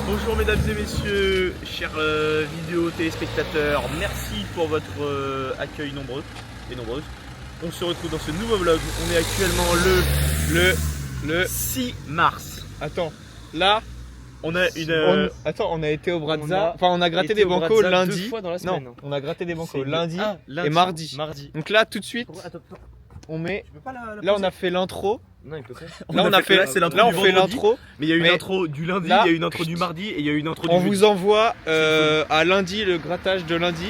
Bonjour mesdames et messieurs, chers vidéo téléspectateurs, merci pour votre accueil nombreux et nombreuses. On se retrouve dans ce nouveau vlog. On est actuellement le 6 mars. Attends, là on a une. Attends, on a été au Brazza. Enfin, on a gratté des bancos lundi. 2 fois dans la semaine. Non, on a gratté des bancos lundi, lundi et mardi. Mardi. Donc là, tout de suite, on met. Là, on a fait l'intro. Non, il peut pas. Là, on a fait. Là, on fait l'intro. Mais il y a eu une intro du lundi, là, il y a eu une intro du mardi et il y a eu une intro du On jeudi. vous envoie à lundi le grattage de lundi.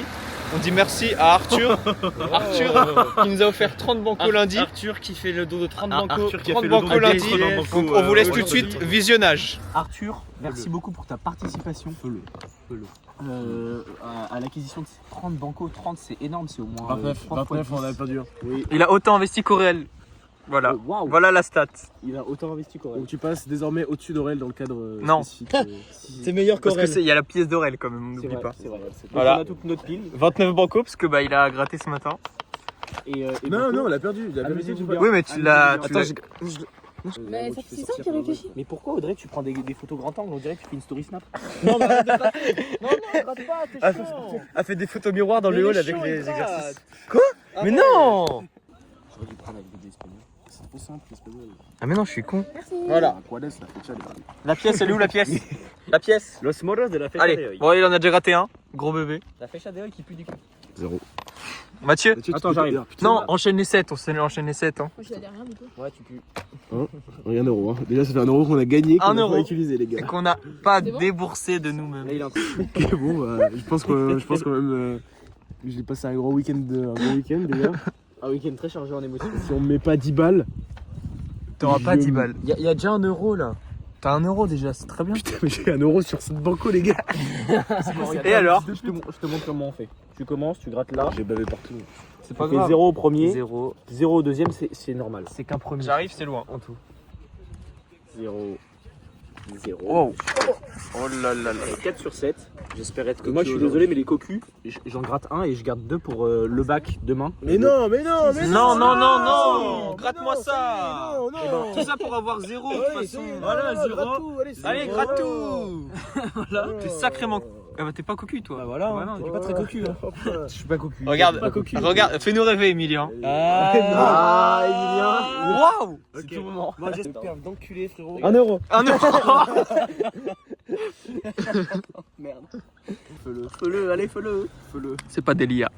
On dit merci à Arthur. Arthur qui nous a offert 30 bancos lundi. Arthur qui fait le dos de 30 bancos. Arthur qui a 30 fait le don bancos de lundi. 30 bancos, Donc on vous laisse tout de aujourd'hui. suite visionnage. Arthur, merci beaucoup pour ta participation à l'acquisition de ces 30 bancos. 30 c'est énorme, c'est au moins 29 on a perdu. Oui. Il a autant investi qu'Aurel. Voilà. Waouh, Voilà la stat. il a autant investi qu'Aurel. Donc tu passes désormais au-dessus d'Aurel dans le cadre Non. spécifique. C'est meilleur Parce qu'il y a la pièce d'Aurel quand même, C'est n'oublie vrai, pas. c'est vrai. Voilà. Donc, on a toute notre pile. 29 bancos parce que bah il a gratté ce matin. Et Non, bancos. non, on l'a perdu. Il a perdu Amusez-vous du bien. Oui mais tu l'as. Attends, Mais ça fait 6 ans qu'il réfléchit. Mais pourquoi Audrey tu prends des photos grand angle? On dirait que tu fais une story snap. Non, mais arrête de gratter. Non, gratte pas, t'es chiant. A fait des photos miroirs dans Mais le il hall est avec chiant, les il gratte. exercices. Ah Mais ouais. non. J'aurais dû prendre avec des espagnols. C'est trop simple, l'espagnol. Ah mais non, je suis con. Merci. Voilà. Quoi laisse la fecha les gars. La pièce, elle est où la pièce? La pièce. Los moros de la fecha Allez, bon il en a déjà gratté un. Gros bébé. La fecha de qui pue du cul. 0. Mathieu. Attends, j'arrive. Non, enchaîne les 7, on enchaîne les 7 hein. Moi je n'allais rien du tout. Ouais, tu pues. Rien €. Déjà ça fait 1 € qu'on a gagné, qu'on Un a euro. pas utilisé les Et gars. qu'on n'a pas C'est bon déboursé de nous-mêmes. Là, il est en train. Ok, bon bah, je pense quand même j'ai passé un gros week-end déjà. Un week-end très chargé en émotions. Si on me met pas 10 balles, T'auras pas Je- 10 balles. Il y a déjà 1 euro là. T'as 1 euro déjà, c'est très bien. putain mais j'ai 1 € sur cette banco les gars. Et alors? Je te montre comment on fait. Tu commences, tu grattes là. J'ai bavé partout. C'est Tu fais 0 au premier, 0. 0 au deuxième, c'est normal. C'est qu'un premier. J'arrive, c'est loin. En tout. 0. 0. Wow. Oh là là là. 4 sur 7. J'espère être. Moi je suis désolé, mais les cocus, j'en gratte un et je garde 2 pour le bac demain. Mais non. Non, non, non, non. Gratte-moi ça. Non, non. Tout ça pour avoir 0 de toute façon. Voilà, Allez, 0. gratte tout. Voilà. T'es sacrément. Ah bah t'es pas cocu toi. Bah voilà, Ouais, non, t'es pas très cocu. Hein. Je suis pas cocu. Regarde, Pas cocu. regarde, fais-nous rêver Emilien. Ah, Emilien. Waouh. C'est tout moment. Moi j'espère d'enculer frérot. 1 euro. 1 euro. Merde. Feu-le, allez, feu-le. C'est pas Delia.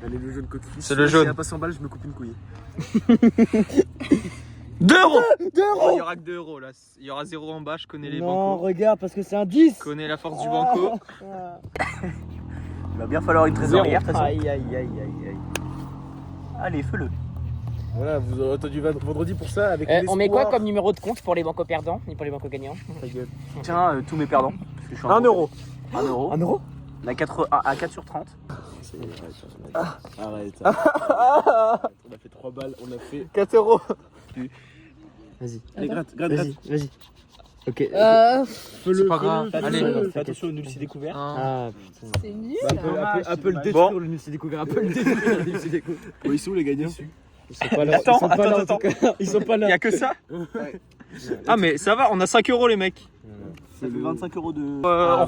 Allez le jaune cocu. C'est le jaune. Si à pas 100 balles, je me coupe une couille. 2 euros. 2 Oh, il y aura que 2 euros là. Il y aura 0 en bas, je connais les Non, bancos. regarde, parce que c'est un 10. Je connais la force du banco. Il va bien falloir une trésorière de toute façon. Aïe, aïe, aïe, aïe, aïe. Allez, feu-le. Voilà, vous aurez attendu vendredi pour ça avec On met quoi l'espoir. comme numéro de compte pour les bancos perdants et pour les bancos gagnants? Tiens, tous mes perdants. Parce que je suis 1 euro. 1 euro. 1 euro. À 4 sur 30. Arrête. On a fait 3 balles, on a fait. 4 euros. Vas-y. Allez, gratte. Vas-y. Ok. Feu-le. C'est pas grave. Allez. Fais attention au nul si découvert. Ah putain. C'est nul. Apple le Bon. détruire, le nul s'est découvert. Apple le détruire, le nul s'est découvert. Bon, ils sont où les gagnants? Ils sont pas là. Attends, Ils sont pas là, en attends, tout cas. Ils sont pas Il là. y a que ça. Ah mais ça va, on a 5 euros les mecs. Ça fait 25 euros de.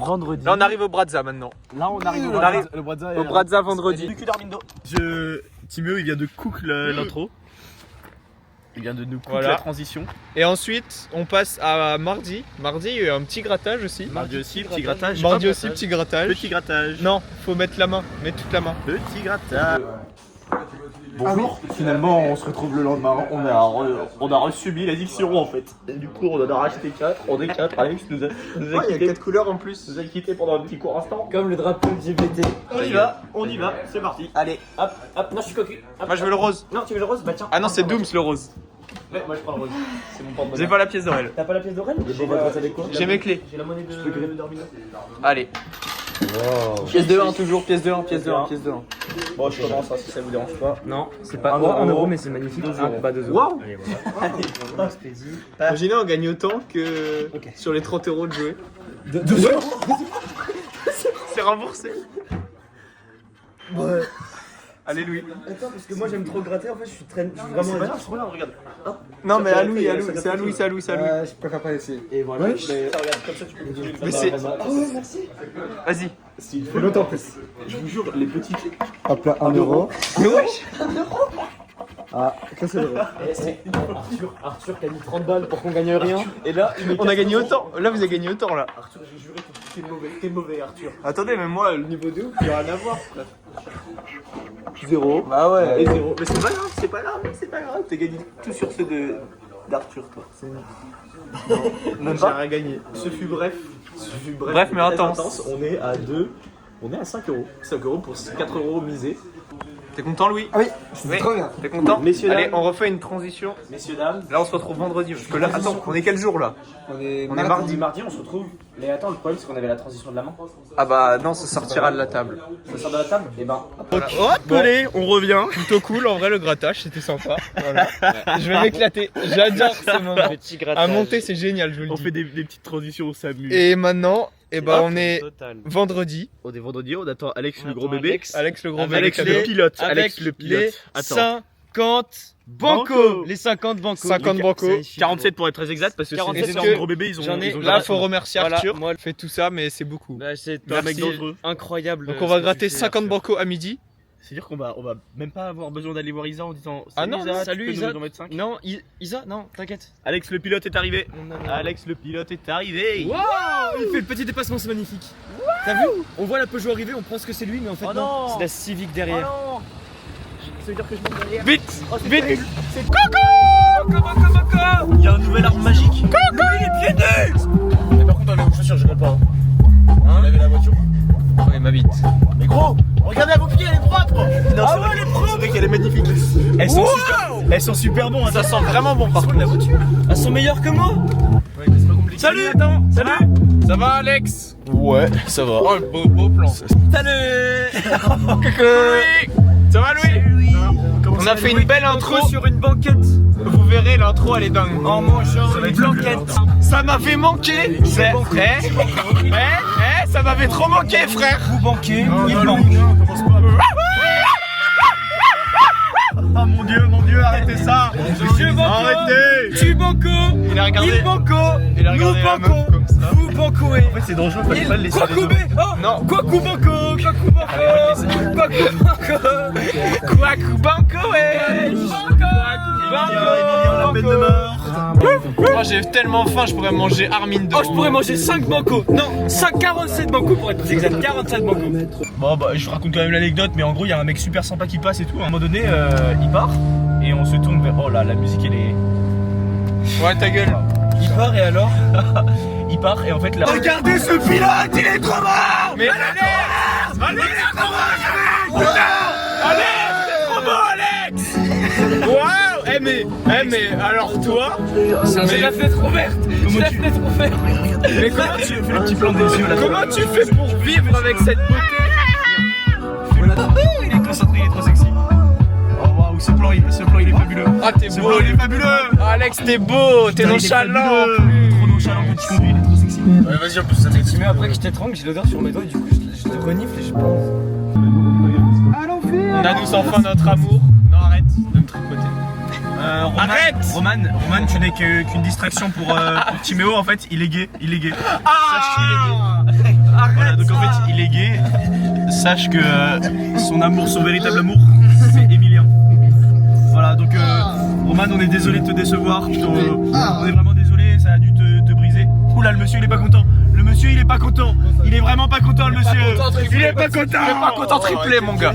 Vendredi. Là on arrive au Brazza maintenant. Là, on arrive On arrive Le Brazza au Brazza vendredi. Du cul d'Armindo. Timéo, il vient de cook l'intro. Il vient de nous cook Voilà. la transition. Et ensuite on passe à mardi. Mardi il y a eu un petit grattage aussi. Mardi aussi, petit grattage. Mardi Hop, aussi petit grattage. Petit grattage. Non, faut mettre la main, mettre toute la main. Petit grattage. Bonjour. Finalement, on se retrouve le lendemain. On a resubi l'addiction en fait. Du coup, on en a racheté 4. On est 4. Alex nous a quitté. couleurs en plus. Nous a quitté pendant un petit court instant. Comme le drapeau LGBT. On y va, c'est parti. Allez, hop, hop. Non, je suis cocu. Hop. Moi je veux le rose. Non, tu veux le rose? Bah tiens. Ah non c'est Dooms le rose. Ouais, moi je prends le rose. C'est mon porte-monnaie. J'ai pas la pièce d'Aurel. T'as pas la pièce d'Aurel? J'ai mes clés. J'ai la monnaie de Dormino. Allez. Pièce de 1 toujours, pièce de 1, pièce de 1, pièce de 1. Bon, je commence hein, si ça vous dérange pas. Non, c'est pas 1 euro, mais c'est magnifique. 2 euros. Waouh! Allez, voilà. Imaginez on gagne autant que sur les 30 euros de jouer. 2 euros. C'est remboursé. Allez, Louis. Attends, parce que moi j'aime trop gratter, en fait je suis C'est vraiment. pas grave, c'est pas grave, regarde. Non, mais à Louis, c'est à Louis. Je préfère pas essayer. Et voilà. Mais ça, regarde, comme ça tu peux continuer. Mais c'est. Oh, merci. Vas-y. Il fait longtemps en plus. Je vous jure, les petites. Hop là, 1 euro. Mais wesh. Ah, ça c'est vrai. Arthur qui a mis 30 balles pour qu'on gagne rien. Et là, On a gagné autant. Là, vous avez gagné autant, là. Arthur, j'ai juré que t'es mauvais, Arthur. Attendez, mais moi, le niveau de ouf, il y a rien à voir. 0. Bah ouais. Et 0. Mais c'est pas grave, t'as gagné tout sur ceux d'Arthur, toi. Même pas. J'ai rien gagné. Ce fut bref. Bref, mais très intense. On est à 2. On est à 5 euros. 5 euros pour 4 euros misés. T'es content, Louis? Ah oui, Oui. trop bien. T'es content? Messieurs, Allez, dames. on refait une transition. Messieurs, dames. Là, on se retrouve vendredi. Parce que là, attends, on est quel jour là? On est Mardi, on se retrouve. Mais attends, le problème c'est qu'on avait la transition de la main. Ah bah non, ça sortira de la table. Ça sort de la table. Et ben. Hop, allez, on revient. Plutôt cool, en vrai, le grattage, c'était sympa. Voilà. Je vais m'éclater. J'adore ce moment. Petit grattage. À monter, c'est génial, je le dis. On fait des petites transitions, on s'amuse. Et maintenant, on est Total. vendredi. On est vendredi, on attend Alex On le gros attend bébé. Alex le gros Avec bébé. Alex les- le pilote. Avec Alex le pilote. les Attends. 50 banco. Les 50 banco. 50 banco. 47 pour être très exact parce que 47 c'est parce le que gros bébé, ils ont. j'en ai- ils ont Là, gratté. faut remercier Voilà, Arthur. moi- Il fait tout ça, mais c'est beaucoup. Bah, c'est T'es un mec merci, dangereux. incroyable. Donc ce on va que gratter tu fais, 50 Arthur. banco à midi. C'est-à-dire qu'on va même pas avoir besoin d'aller voir Isa en disant Ah non, Isa, salut, tu peux Isa. nous en mettre 5. Non, Isa, non, t'inquiète. Alex le pilote est arrivé. Non. Alex le pilote est arrivé. Waouh, il fait le petit dépassement, c'est magnifique. T'as vu? On voit la Peugeot arriver, on pense que c'est lui, mais en fait Oh non. non. C'est la Civic derrière. non. Ça veut dire que je monte derrière. Vite, vite. Il y a un nouvel arme magique. Coucou, il est pieds nus. Mais par contre, dans les chaussures, je rigole pas. Hein, laver la voiture. Oui, ma bite. Mais gros, regardez à vos pieds, elle est propre. Non, ah ouais, elle est propre. C'est vrai qu'elle est magnifique. Elles sont super bons. Ça sent vraiment bon par contre. la voiture. Elles sont meilleures que moi. Salut. Attends. Salut. Ça va Alex? Ouais, ça va. Oh, le beau plan. Salut. Coucou. Ça va Louis? On a fait une belle intro. Sur une banquette. Vous verrez, l'intro elle est dingue. En mangeant une blanquette. Ça m'avait manqué. Ça m'avait trop manqué frère. Vous banquez, il non, banque. non, commence pas. Oh mon dieu, arrêtez ça. Arrêtez. Tu banco. Il a regardé. Il banco. Il a regardé Nous la banco. meuf comme ça. Vous bancoez. En fait, c'est dangereux, fallait pas le laisser Quoi les autres. couper? Oh Non. Kwaku banco. Kwaku banco. Kwaku banco. Quack banco ouais. Emilien, la peine de mort. Moi j'ai tellement faim, je pourrais manger Armin de. Oh, je pourrais manger 5 banco. Non, 47 banco pour être plus exact. 47 banco. Bon bah je vous raconte quand même l'anecdote, mais en gros il y a un mec super sympa qui passe et tout. À un moment donné il part et on se tourne vers... Oh là la musique elle est... Ouais ta gueule. Il part et alors il part et en fait là... Regardez ce pilote, il est trop mort. Mais Alex, Waouh. Mais alors toi, J'ai la fenêtre ouverte. J'ai la fenêtre ouverte. mais comment Tu fais le petit plan des yeux là. comment tu fais pour vivre avec cette beauté? Il est concentré, il est trop sexy. Oh waouh, ce plan il est fabuleux. Ah t'es Ce beau. plan il est fabuleux. Alex t'es beau, t'es Putain, il est nonchalant. fabuleux. Trop nonchalant quand tu conduis, il est trop sexy. Ouais, vas-y en plus ça t'excite. Mais après que je t'étrangle, j'ai l'odeur sur mes doigts, du coup je te renifle et je pense. On annonce enfin notre amour. Non arrête de me tripoter. Arrête Roman, tu n'es qu'une distraction pour Timéo, en fait, il est gay, Sache qu'il est gay. Voilà, donc en fait, il est gay. Sache que son véritable amour, c'est Emilien. Voilà, donc Roman, on est désolé de te décevoir. On est vraiment désolé, ça a dû te briser. Oula, le monsieur, il est pas content. Le monsieur, il est pas content. Il est vraiment pas content, le monsieur. Il est pas content. Il est pas content triplé mon gars.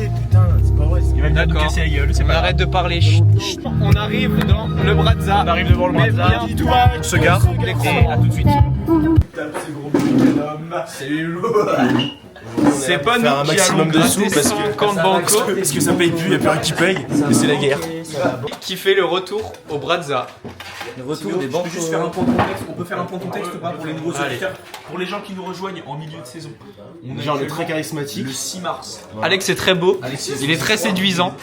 Il va venir nous D'accord. casser la gueule, c'est On pas arrête de parler. Chut, chut. On arrive dans le Brazza. On arrive devant le Mais Brazza. viens, toi, On se gare et à tout de suite. C'est pas nous Faire un qui maximum allons de gratter sous parce que- 50 banco Parce que ça paye plus, il n'y a plus rien qui paye, et c'est la guerre. qui fait le retour au Brazza. Le retour Sinon, des je banques. peux juste faire un point de contexte. On peut faire un point de contexte ou pas pour les nouveaux auditeurs, pour les gens qui nous rejoignent en milieu de saison. On est Genre, on est très charismatique. le 6 mars. Alex est très beau, il est très séduisant.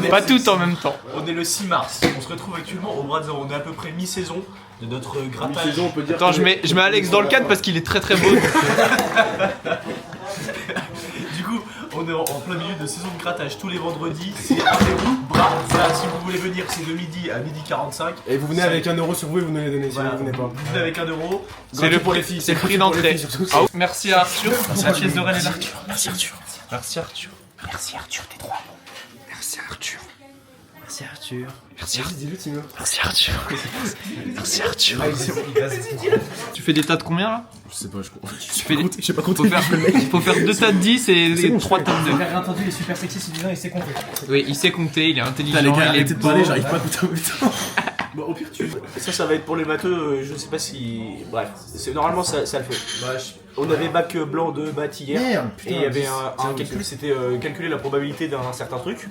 Pas tout en même temps. On est le 6 mars. On se retrouve actuellement au Brazza. On est à peu près mi-saison de notre grattage. On peut dire Attends, je mets Alex dans le cadre parce qu'il est très très beau. Du coup, On est en plein milieu de saison de grattage tous les vendredis. C'est rendez-vous, bras. Ça, si vous voulez venir, c'est de midi à 12h45. Et vous venez avec 1 euro sur vous et vous nous les donnez si Voilà. vous venez pas. Vous venez avec 1 euro. C'est le pour les filles. C'est le prix pour les d'entrée. filles, surtout. Ah, merci à Arthur. Merci à Pièce d'Aurel et Arthur. Merci Arthur. Merci Arthur. Merci Arthur, t'es droit. Merci Arthur. Merci Arthur. Merci Arthur. Dis-le, Timo. Merci Arthur. Merci Arthur. Tu fais des tas de combien là? Je sais pas, je crois. Tu fais des... Je sais pas compter. Il faut faire 2 tas de 10 et 3 tas de 2. J'ai rien entendu, il est super sexy, c'est disant, il sait compter. Oui, il sait compter, il est intelligent, Putain, les gars, il est arrêtez de beau. parler, j'arrive pas à compter en même temps. Bon, au pire, ça va être pour les matheux. Je sais pas si. Bref, normalement, ça le fait. On avait bac blanc de maths hier. Merde, Et il y avait un calcul, c'était calculer la probabilité d'un certain truc.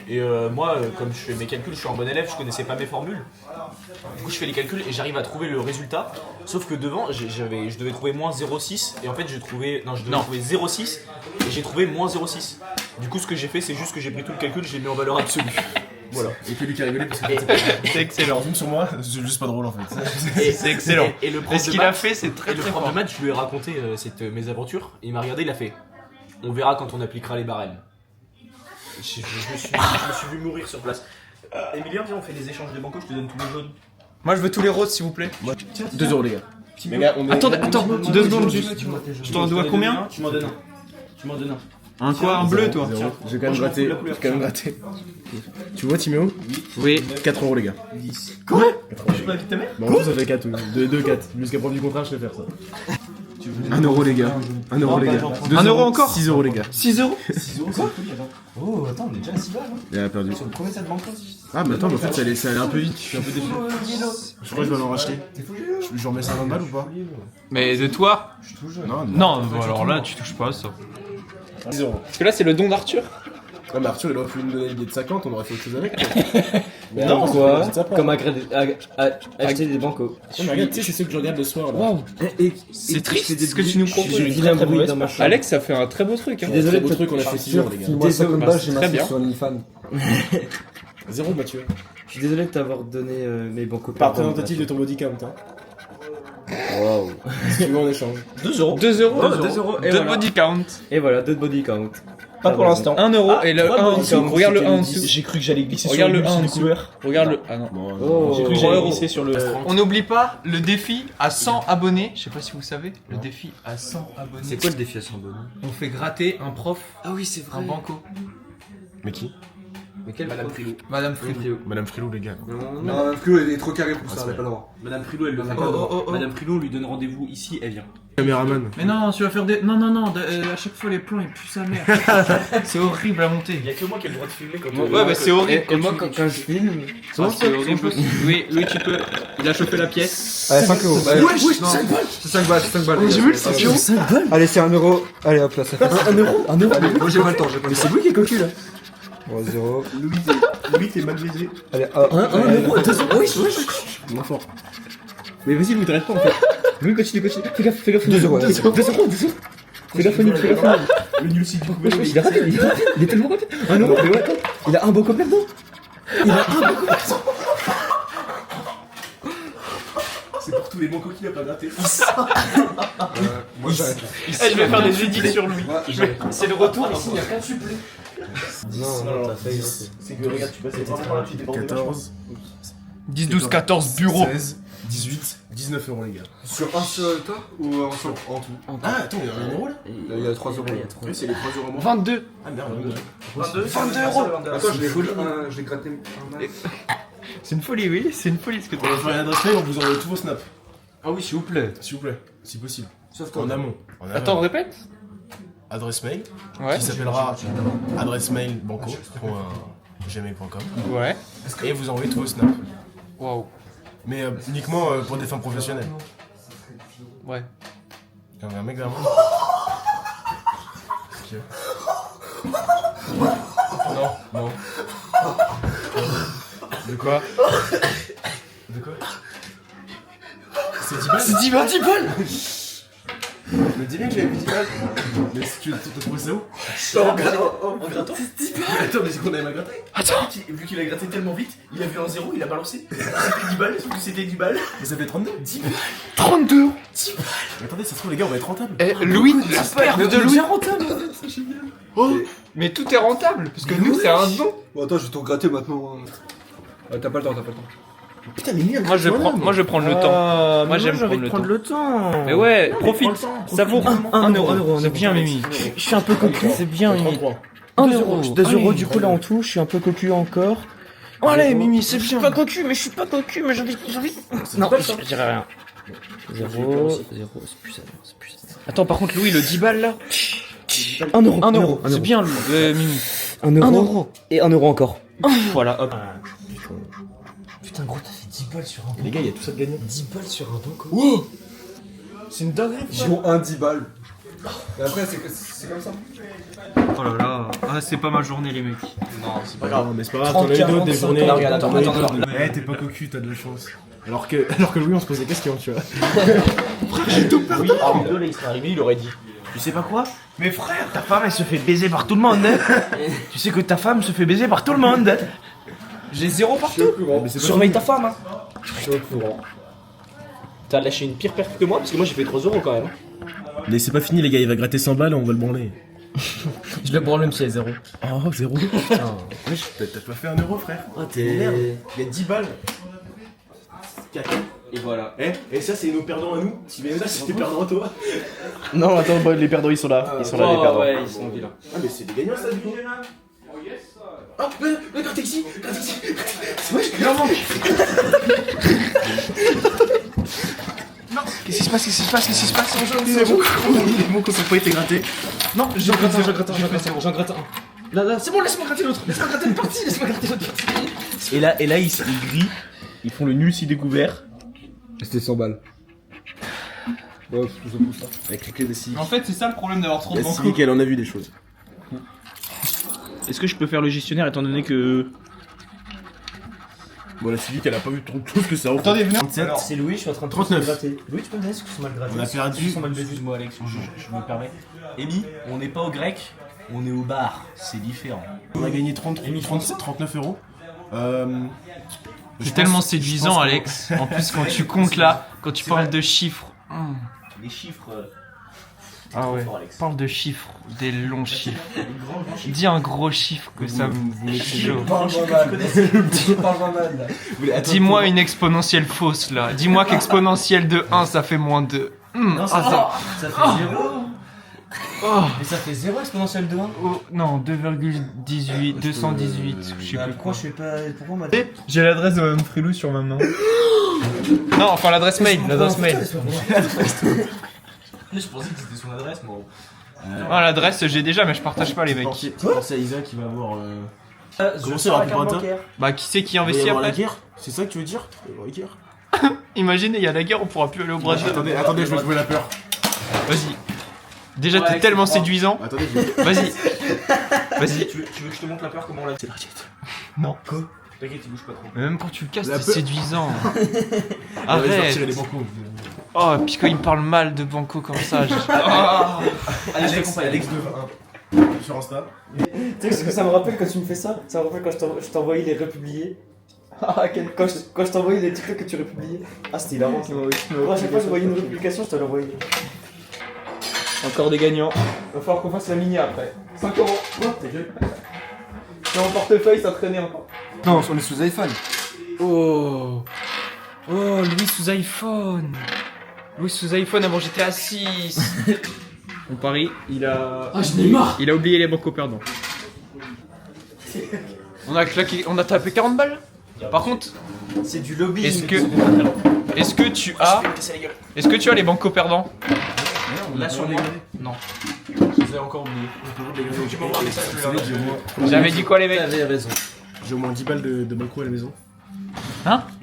Et moi, comme je fais mes calculs, je suis un bon élève, je connaissais pas mes formules. Du coup, je fais les calculs et j'arrive à trouver le résultat. Sauf que devant, je devais trouver moins 0,6. Et en fait, je devais trouver 0,6. Et j'ai trouvé moins 0,6. Du coup, ce que j'ai fait, c'est juste que j'ai pris tout le calcul, j'ai mis en valeur absolue. Voilà. Et puis lui qui a rigolé parce que C'est excellent. zoom sur moi, c'est juste pas drôle en fait. C'est excellent. Et le Et prof ce de qu'il a maths, fait, c'est très le très prof fort. de maths, je lui ai raconté cette mésaventures. Il m'a regardé, il a fait. On verra quand on appliquera les barèmes. Je me suis vu mourir sur place. Emilien, viens, on fait des échanges de banco, je te donne tous les jaunes. Moi je veux tous les roses s'il vous plaît. 2 euros les gars. Les gars, on est. Attends, 2 secondes juste. Je t'en dois combien? Tu m'en donnes un. Tu m'en donnes un. Un quoi? Un bleu toi? Zéro. J'ai quand même gratté. J'ai quand même gratté. Tu vois Timéo? Oui. 4 euros les gars. Quoi? Je peux inviter ta mère? Bon, en plus, ça fait 4. 2, 4. Jusqu'à preuve du contraire, je vais faire ça. 1 euro les gars. 1 euro les gars. 1 euro encore? 6 euros les gars. 6 euros? 6 euros, c'est cool, attends. Oh, attends, on est déjà à 6 balles. Hein. Il a perdu. Sur le premier set banco. Ah, mais attends, mais en fait, ça allait un peu vite. Je suis un peu déçu. Je crois que je dois en racheter. Je remets 50 balles ou pas? Mais de toi? Non, Non, alors là tu touches pas à ça. 10 euros. Parce que là c'est le don d'Arthur. Ouais, mais Arthur, il aurait pu nous donner le billet de 50, on aurait fait autre chose avec. Non, quoi c'est ça, pas. Comme acheter des bancos. Ouais, mais regarde, tu sais, c'est ce que je regarde le soir là. Waouh. C'est triste ce que tu nous proposes. J'ai vilain bruit dans ma chambre. Alex, ça fait un très beau truc. Hein. Désolé, Très beau truc, on a fait 6 euros les gars. File-moi 50 balles, j'ai très ma bien. sur OnlyFans. 0 Mathieu. Je suis désolé de t'avoir donné mes bancos. Pas représentatif de ton body count. Hein. Waouh. Si tu veux en échange. 2 euros. 2 euros, et 2 voilà. body count. Et voilà, 2 body count. Pas pour l'instant. 1 euro et le 1 en dessous. Regarde le 1 en dessous. J'ai cru que j'allais glisser Regarde sur le 1 en dessous. Regarde le. Ah non. Oh. J'ai cru que 3 j'allais euros. glisser sur le. On n'oublie pas le défi à 100 abonnés. Je sais pas si vous savez. Le défi à 100 abonnés. C'est quoi le défi à 100 bonus? On fait gratter un prof, Ah oui, c'est un banco. Mais qui? Mais quel Madame Frilou. Madame Frilou. Madame Frilou, les gars. Non, Flo, elle est trop carrée pour ça, elle a pas le droit. Madame Frilou, elle le fait pas. Madame Frilou, on lui donne rendez-vous ici, elle vient. Caméraman. Mais non, tu vas faire des. Non, à chaque fois les plans ils puent sa mère. C'est horrible à monter. Il y a que moi qui ai le droit de filmer quand Ouais, bah c'est horrible. Et moi, quand je filme. Ah, c'est horrible. Oui, tu peux. Il a chopé la pièce. Allez, 5 euros. Allez, Ouais, 5 balles. c'est 5 balles, c'est 5 balles. J'ai vu le 5 balles. Allez, c'est 1 euro. Allez, hop là, ça fait 1 euro. 1 euro. Allez, moi j'ai pas le temps, j'ai pas le temps. C'est vous qui est cocu là. Bon, 0. Louis, t'es mal baisé. Allez, 1 euro. 2 euros. Oui, Moins fort. mais vas-y, vous t'arrêtez pas en fait. Oui, continue. Fais gaffe. 2 euros. 2 euros. Fais gaffe, Nil. Le nul si Il est rapide, il est tellement rapide. 1 euro. Mais ouais, attends. Il a un banco plein dedans. C'est pour tous les bons coquilles à pas gratter. Moi j'arrête. Je vais faire des édits sur lui. C'est le retour ici, il n'y a pas de supplé. Non, t'as failli. C'est que regarde, tu passes vraiment par là, tu débordais 14, 10, 12, 14 bureaux. 16, 18, 19 euros les gars. Sur un seul tas ou ensemble en tout? Ah, attends, il y a 1 euro là? Il y a 3 euros. Oui, c'est les 3 euros moins. 22. Ah merde, 22 euros. Attends, je l'ai gratté un mal. C'est une folie, oui. C'est une folie ce que On va faire une adresse mail, on vous envoie tous vos snaps. Ah oui, s'il vous plaît. S'il vous plaît, si possible. Sauf toi. En amont. Attends, répète. Adresse mail Ouais. qui s'appellera adresse mail banco.gmail.com Ouais. et vous envoyez tous vos snaps. Waouh. Mais uniquement pour des fins professionnelles. Ouais. Il y a un mec derrière moi. Ok. Non. De quoi? C'est 10 balles? C'est 10 balles. me dis bien que j'avais plus 10 balles. Mais si tu as trouvé ça où? En grattant. Attends, mais c'est qu'on avait mal gratté. Attends. Vu qu'il a gratté tellement vite, il a vu un zéro, il a balancé. C'était 10 balles, sauf que c'était 10 balles. Mais ça fait 32. 10 balles. 32. 10 balles. Mais attendez, ça se trouve, les gars, on va être rentable. Louis, la perte de Louis. rentable. Mais tout est rentable, parce que nous, c'est un don. Bon, attends, je vais tout gratter maintenant. T'as pas le temps, t'as pas le temps. Putain, mais Mimi, Moi, je vais prendre le temps. Moi, j'aime prendre le temps. Mais ouais, profite. Ça vaut 1 euro. C'est bien, Mimi. Je suis un peu cocu. C'est bien, Mimi. 1 euro. 2 euros du coup là en tout, je suis un peu cocu encore. Allez, Mimi, c'est bien. Je suis pas cocu, mais j'ai envie. Non, je dirais rien. 0, c'est plus ça. Attends, par contre, Louis, le 10 balles là. 1 euro. 1 euro. C'est bien, Mimi. 1 euro. Et 1 euro encore. Voilà, hop. Putain, gros, t'as fait 10 balles sur un don. Les gars, il y a tout ça de gagné. 10 balles sur un don, quoi. Wow. C'est une dinguerie. J'ai un 10 balles. Et après, c'est comme ça. Oh là là. Ah, c'est pas ma journée, les mecs. Non, c'est pas grave, mais c'est pas grave, t'en as eu d'autres des journées. Attends. Eh, t'es pas cocu, t'as de la chance. Alors que Louis, on se pose des questions, tu vois. Oui, Arnaud, là, il serait arrivé, il aurait dit. Tu sais pas quoi? Mais frère, ta femme elle se fait baiser par tout le monde. Tu sais que ta femme se fait baiser par tout le monde. J'ai 0 partout. Surveille ta femme, hein. Je suis au courant. T'as lâché une pire perte que moi, parce que moi j'ai fait 3 euros quand même. Mais c'est pas fini, les gars, il va gratter 100 balles, on va le branler. Je le branle même si elle est 0. Oh, 0. T'as pas fait 1 euro, frère. Ah, t'es. Il y a 10 balles. Et voilà. Et ça, c'est nos perdants à nous. Si mais ça, c'est tes perdants à toi. Non, attends, les perdants ils sont là. Ils sont là, les perdants. Ouais, ils sont vilains. Ah, mais c'est des gagnants, ça, du coup. Ah, le gratte ici. C'est vrai, je clairement. Qu'est-ce qui se passe? C'est bon. Mon coup, ça n'a pas été gratté. Non, j'en gratte un. Là, c'est bon, laisse-moi gratter l'autre. Laisse-moi gratter l'autre partie. Et là, ils grillent. Ils font le nul si découvert. C'était 100 balles. Ouais, tout ça. Avec les clés de scie. En fait, c'est ça le problème d'avoir trop de La banco. Civic, elle en a vu des choses. Est-ce que je peux faire le gestionnaire étant donné que. Bon, la Civic, elle a pas vu trop de choses que ça. Attendez, venez. 37. C'est Louis, je suis en train de 39. gratter. Louis, tu peux me dire ce que c'est mal gratté? On a perdu. Excuse-moi, Alex, je me permets. Amy, on n'est pas au grec, on est au bar. C'est différent. On a gagné 39 euros. C'est tellement séduisant, Alex. En plus, quand tu comptes là, quand tu parles de chiffres. Les chiffres. Ah ouais. Parle de chiffres, des longs chiffres. Dis un gros chiffre que ça me met chaud. Dis-moi une exponentielle fausse là. Dis-moi qu'exponentielle de 1 ça fait moins 2. Non, ça fait 0. Mais ça fait 0 exponentielle de 1. Oh, non, 2,18, 218, je sais plus Pourquoi quoi. je fais pas. Pourquoi on m'a J'ai l'adresse de Mme Frilou sur ma main. Non, enfin l'adresse mail, l'adresse mail. Je pensais que c'était son adresse, moi. Ah, l'adresse j'ai déjà, mais je partage pas les mecs. C'est Isa qui va avoir. Comment ça, la carte Bah, qui c'est qui Il va y investit avoir la après? guerre. C'est ça que tu veux dire? Il va y avoir la guerre. Imaginez, il y a la guerre, on pourra plus aller au Brésil. Attendez, je vais jouer la peur. Vas-y. Déjà, t'es tellement séduisant. Attendez, je vais. Vas-y. Vas-y. Tu veux que je te montre la peur comment on l'a. C'est la raclette. Non. T'inquiète, il bouge pas trop. Mais même quand tu le casses, La t'es peur. séduisant. Ah, ouais, je vais Arrête. retirer les bancos. Oh, puis quand il me parle mal de Banco comme ça, Alex de 1 sur Insta. Tu sais ce que ça me rappelle quand tu me fais ça? Ça me rappelle quand je t'envoyais les republiés. Quand je t'envoyais les TikTok que tu republiais. Ah, c'était hilarant ça. Moi, à chaque fois que je voyais une republication, je te l'envoyais. Encore des gagnants. Va falloir qu'on fasse la mini après. 5 euros. Oh, t'es gueule. Dans mon portefeuille, ça traînait encore. Non, on est sous iPhone. Oh. Oh, Louis sous iPhone. Louis sous iPhone avant GTA 6. On parie, il a. Ah, je n'ai marre. Il a oublié les bancos perdants. On a claqué, on a tapé 40 balles. Par contre, C'est du lobby. est-ce que tu as les bancos perdants? Là sur les. Non. Je les ai encore oubliés. Tu peux voir les sacs, J'avais dit quoi les mecs? T'avais raison. J'ai au moins 10 balles de banco à la maison.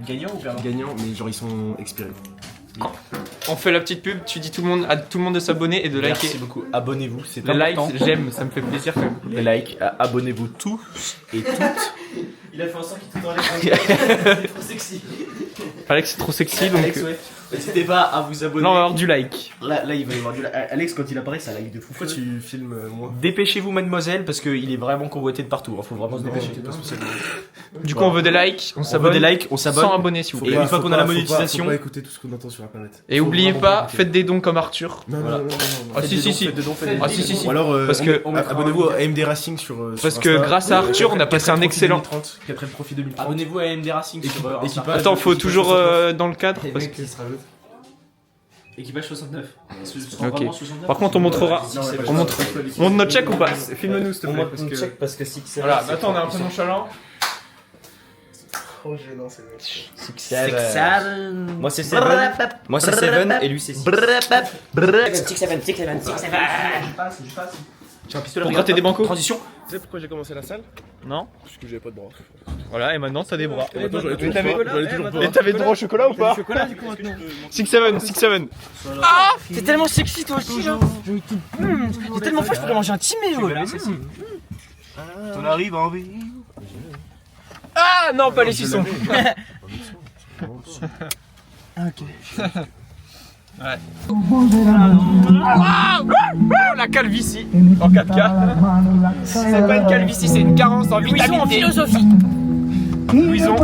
Gagnant ou perdant? Gagnants, mais genre ils sont expirés. On fait la petite pub, tu dis à tout le monde de s'abonner et de liker. Merci beaucoup. Abonnez-vous, c'est Les likes, important. j'aime, ça me fait plaisir quand même. Les likes, abonnez-vous tous et toutes. Il a fait un sort qui te dans les trop sexy. Alex c'est trop sexy donc. Alex, ouais. N'hésitez pas à vous abonner. Là, on va avoir du like. Là, il va y avoir du like. Alex, quand il apparaît, ça like de fou. Pourquoi tu filmes moi? Dépêchez-vous, mademoiselle, parce qu'il est vraiment convoité de partout. Faut vraiment se dépêcher. Du coup, on veut des likes, on On veut s'abonne. des likes, on s'abonne. 100 abonnés, s'il vous Et plaît. une fois qu'on a la monétisation. Faut pas écouter tout ce qu'on entend sur internet. Et oubliez pas, faites des dons comme Arthur. Non, Voilà. non, non, non, non. Ah, Faites si, des si, dons, si. faites des dons, faites des Ah, dons. si, si, si. Ou alors, Parce que- abonnez-vous à AMD Racing sur. Parce sur que Insta. grâce à Arthur, on a passé un excellent. 4 profit 2030. Abonnez-vous à AMD Racing sur Insta. Équipage. Attends, faut toujours dans le cadre. Les Parce mecs que... qui se rajoutent. Équipage 69. Ok. Par contre, on montrera. On montre notre check ou pas? Filme-nous, s'il te On plaît. monte Parce une que... check parce que 6 Voilà, attends, on est un peu nonchalant. Trop gênant, c'est vrai. 6-7. Moi c'est 7. Moi c'est 7 et lui c'est 6. 6-7. J'ai un pistolet. Pour gratter des bancos. Transition. Tu sais pourquoi j'ai commencé la salle? Non. Parce que j'avais pas de bras. Voilà, et maintenant, t'as des bras. Et maintenant, j'en ai Mais toujours t'avais- pas. J'en ai toujours pas. Et t'avais droit au chocolat ou pas? Chocolat du coup maintenant. 6-7, 6-7. T'es tellement sexy toi aussi là. J'ai tellement faim, je pourrais manger un timé. On arrive en vie. Ah non, pas les sissons. Ouais. La calvitie en 4K. C'est pas une calvitie, c'est une carence en vitamine D. Philosophie. Louison.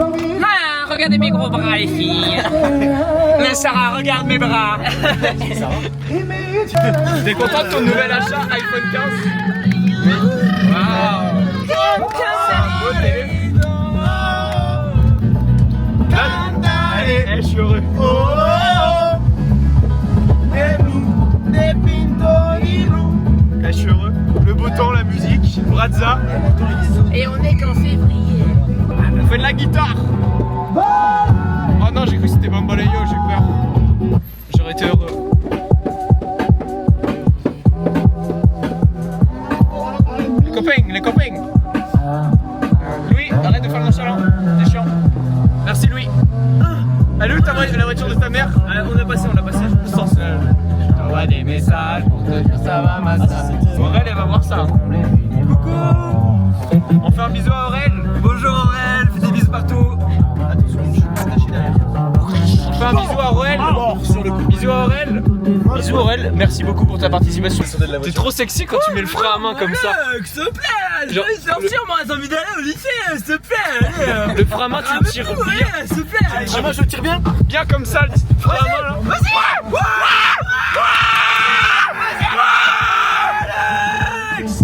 Ah, regardez mes gros bras, les filles. Mais Sarah, regarde mes bras. T'es content de ton nouvel achat iPhone 15? Waouh. Beau téléphone. Allez, je suis heureux. Je suis heureux. Le beau temps, la musique, Brazza. Et on est qu'en février. On fait de la guitare. Oh non, j'ai cru que c'était Bamboleyo, j'ai peur. J'aurais été heureux. Les copains. Louis, arrête de faire le nonchalant, t'es chiant. Merci Louis. Elle est où la voiture de ta mère? On l'a passé, je me sens seul. Je t'envoie des messages pour te dire ça va ma sœur. Aurel, elle va voir ça. Coucou. On fait un bisou à Aurel. Bonjour Aurel, fais des bisous partout. Attention, je suis attaché derrière. On fait un bisou à Aurel. Bisous à Aurel. Bisous Aurel, merci beaucoup pour ta participation. T'es trop sexy quand tu mets le frein à main comme ça. S'il te plaît, Genre, sortir moi, j'ai envie d'aller au lycée, s'il te plaît. le frein à main, tu le tires bien. S'il te plaît. Moi je tire bien. Bien comme ça, le frein à main là.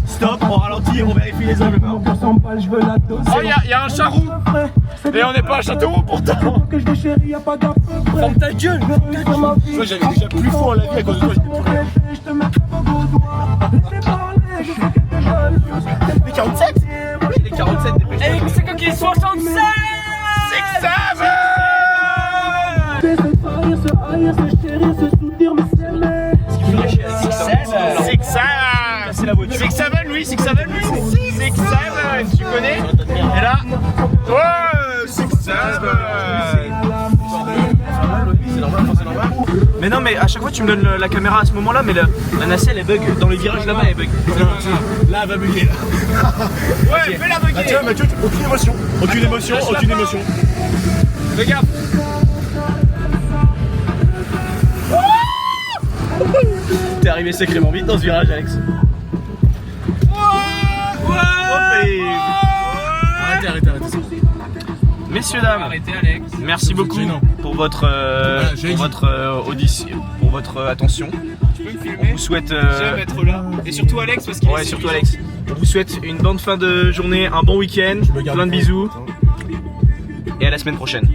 Stop, on ralentit, on vérifie les angles. Oh, y a un charroux. Et on n'est pas à Châteauroux pourtant. Ferme ta gueule. Moi j'avais déjà plus fort à la vie à cause de toi. Les 47? Oui, les 47 dépêche. Et c'est quand il est 67. C'est la voiture. 6-7, Louis, 6-7, Louis. 6-7, tu connais? Et là, ouais, 6-7. Mais non, mais à chaque fois tu me donnes la caméra à ce moment-là, mais la nacelle elle bug. Dans le virage là-bas elle bug. Là, elle va bugger. Ouais, fais la bugger. Ah, tiens, Mathieu, aucune émotion. Aucune émotion. Regarde. T'es arrivé sacrément vite dans ce virage, Alex. Arrêtez. Messieurs, dames, Arrêtez, Alex. merci beaucoup pour votre audition, pour votre attention. Tu peux me On filmer? vous souhaite J'aime être là. Et surtout Alex parce qu'il ouais, surtout Alex. On vous souhaite une bonne fin de journée, un bon week-end, plein de bisous et à la semaine prochaine.